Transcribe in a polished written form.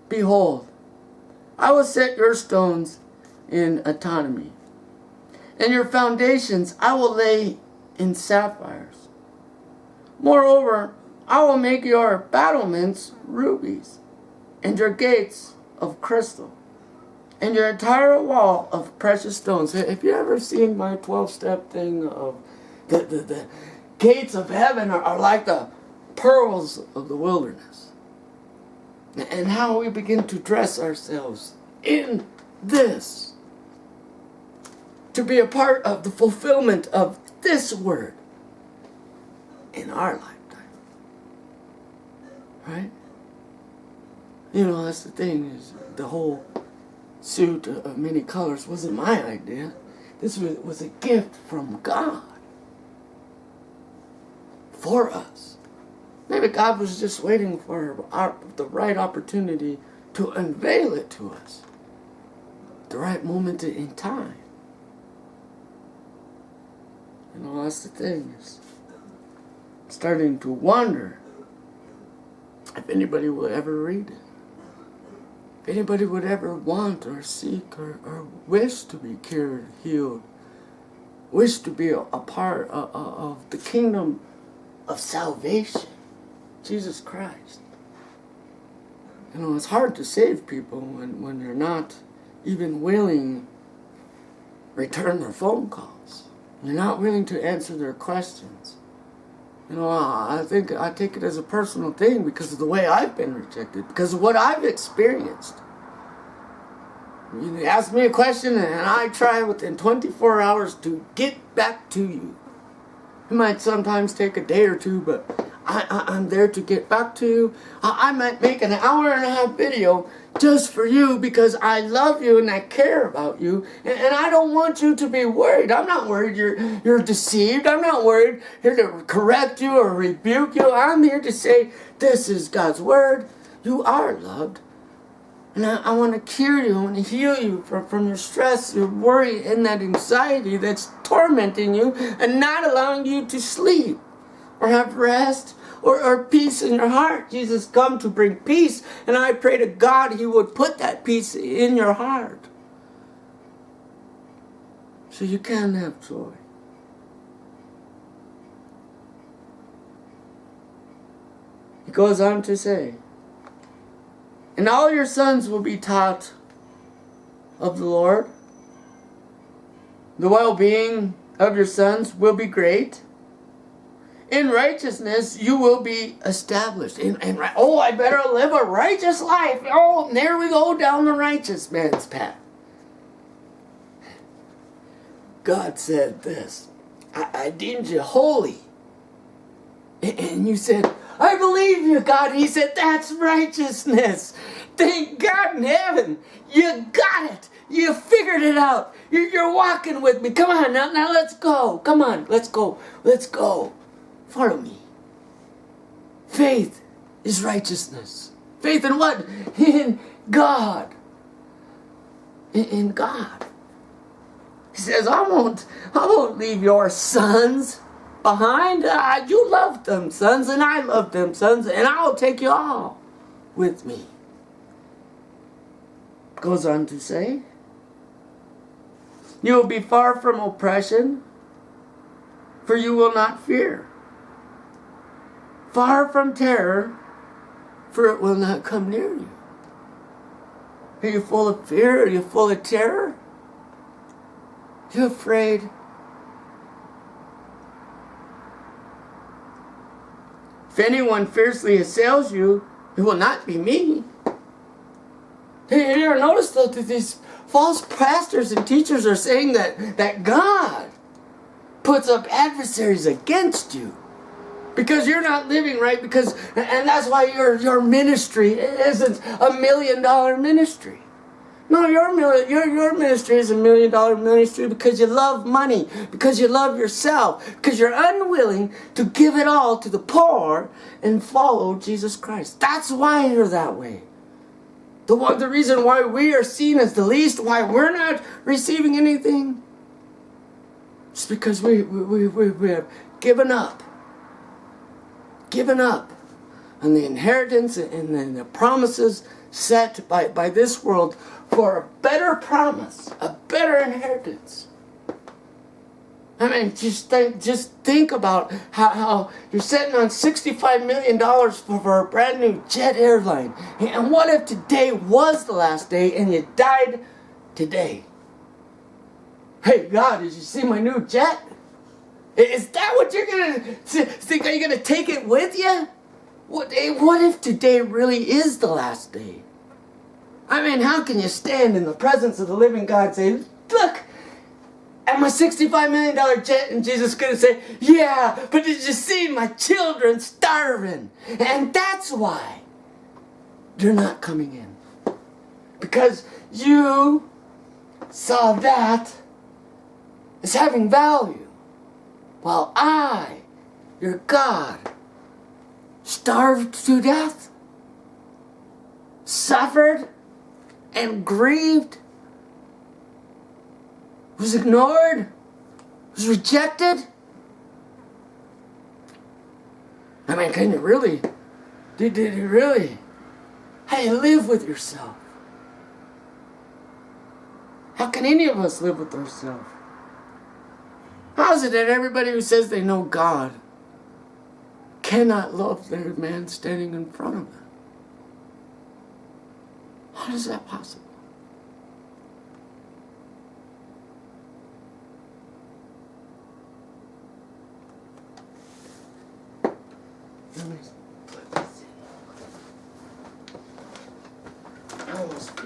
Behold, I will set your stones in autonomy, and your foundations I will lay in sapphires. Moreover, I will make your battlements rubies, and your gates of crystal, and your entire wall of precious stones. Have you ever seen my 12-step thing of the gates of heaven are like the pearls of the wilderness? And how we begin to dress ourselves in this, to be a part of the fulfillment of this word in our lifetime. Right? You know, that's the thing, is the whole suit of many colors wasn't my idea. This was a gift from God for us. Maybe God was just waiting for the right opportunity to unveil it to us. The right moment in time. You know, that's the thing, is starting to wonder if anybody will ever read it. If anybody would ever want or seek or wish to be cured, healed, wish to be a part of the kingdom of salvation, Jesus Christ. You know, it's hard to save people when you're not even willing to return their phone calls. You're not willing to answer their questions. You know, I think I take it as a personal thing because of the way I've been rejected, because of what I've experienced. You ask me a question and I try within 24 hours to get back to you. It might sometimes take a day or two, but I'm there to get back to you. I might make an hour-and-a-half video just for you because I love you and I care about you. And I don't want you to be worried. I'm not worried you're deceived. I'm not worried here to correct you or rebuke you. I'm here to say, this is God's word. You are loved. And I want to cure you. I want to heal you from your stress, your worry, and that anxiety that's tormenting you and not allowing you to sleep or have rest or peace in your heart. Jesus come to bring peace, and I pray to God He would put that peace in your heart so you can have joy. He goes on to say, and all your sons will be taught of the Lord. The well-being of your sons will be great. In righteousness you will be established. Oh, I better live a righteous life. Oh, and there we go down the righteous man's path. God said this, I deemed you holy. And you said, I believe you, God. He said, that's righteousness. Thank God in heaven. You got it. You figured it out. You're walking with me. Come on, now let's go. Come on, let's go. Let's go. Follow me. Faith is righteousness. Faith in what? In God. In God. He says, I won't leave your sons behind. You love them sons, and I love them sons, and I'll take you all with me. Goes on to say, you will be far from oppression, for you will not fear. Far from terror, for it will not come near you. Are you full of fear? Are you full of terror? Are you afraid? If anyone fiercely assails you, it will not be me. Have you ever noticed that these false pastors and teachers are saying that God puts up adversaries against you because you're not living right, and that's why your ministry isn't $1 million ministry. No, your ministry is $1 million ministry because you love money, because you love yourself, because you're unwilling to give it all to the poor and follow Jesus Christ. That's why you're that way. The reason why we are seen as the least, why we're not receiving anything, is because we have given up and the inheritance and the promises set by this world for a better promise, a better inheritance. I mean, just think about how you're sitting on $65 million for a brand new jet airline. And what if today was the last day and you died today? Hey, God, did you see my new jet? Is that what you're going to think? Are you going to take it with you? What if today really is the last day? I mean, how can you stand in the presence of the living God and say, look, at my $65 million jet, and Jesus is going to say, yeah, but did you see my children starving? And that's why you're not coming in. Because you saw that as having value. While I, your God, starved to death, suffered and grieved, was ignored, was rejected. I mean, can you really, did you really, how do you live with yourself? How can any of us live with ourselves? How is it that everybody who says they know God cannot love their man standing in front of them? How is that possible? Let me put this in. I almost